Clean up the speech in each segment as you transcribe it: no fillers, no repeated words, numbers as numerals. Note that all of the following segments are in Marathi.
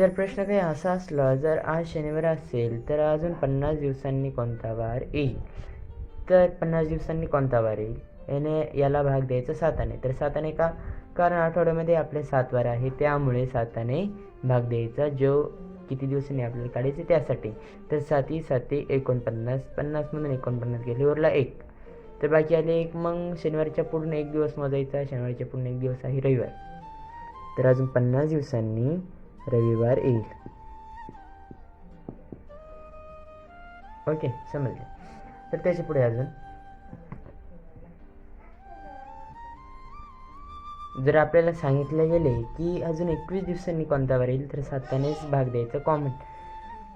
जर प्रश्न काही असा असला, जर आज शनिवार असेल तर अजून 50 दिवसांनी कोणता वार येईल, तर 50 दिवसांनी कोणता वार येईल याला भाग द्यायचा 7ने. तर 7ने का, कारण आठवड्यामध्ये आपले 7 वार आहे, त्यामुळे 7ने भाग द्यायचा. जो किती दिवसांनी आपल्याला काढायचे त्यासाठी. तर 7 7 49, 50मधून 49 गेले, उरला 1. तर बाकी आले 1. मग शनिवारच्या पूर्ण 1 दिवस मोजायचा. शनिवारच्या पूर्ण 1 दिवस आहे रविवार. तर अजून 50 दिवसांनी रविवार येईल. ओके, समजले. तर त्याच्या पुढे अजून जर आपल्याला सांगितलं गेले की अजून 21 दिवसांनी कोणता वार येईल, तर 7नेच भाग द्यायचं कॉमन.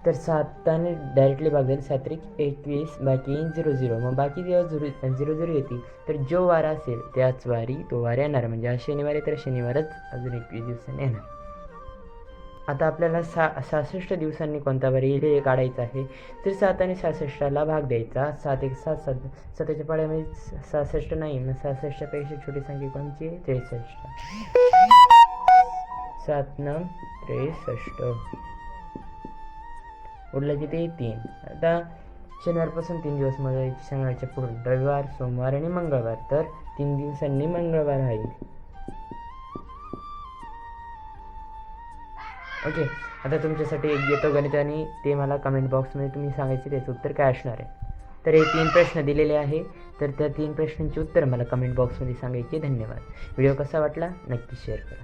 तर 7ने डायरेक्टली भाग द्यायला. 7 21, बाकी 0 मग बाकी जेव्हा 0 येतील तर जो वार असेल त्याच वारी तो वार येणार. म्हणजे आज शनिवार आहे तर शनिवारच अजून 21 दिवसांनी येणार. आता आपल्याला 66 दिवसांनी कोणता वार येईल हे काढायचं आहे. तर 7 आणि 66ला भाग द्यायचा. 7 1 7 7 7च्या पाड्यामध्ये 66 नाही, मग 66च्या पेक्षा छोटी संख्या कोणची? 63. 7 9 63. उरलं किती? 3. आता शनिवारपासून 3 दिवस मोजायचे. शनिवारच्या पुढून रविवार, सोमवार आणि मंगळवार. तर 3 दिवसांनी मंगळवार राहील. ओके, आता तुमच्यासाठी एक घेतो गणित आणि ते मला कमेंट बॉक्समध्ये तुम्ही सांगायचे त्याचं उत्तर काय असणार आहे. तर हे 3 प्रश्न दिलेले आहे. तर त्या 3 प्रश्नांची उत्तर मला कमेंट बॉक्समध्ये सांगायची. धन्यवाद. व्हिडिओ कसा वाटला नक्की शेअर करा.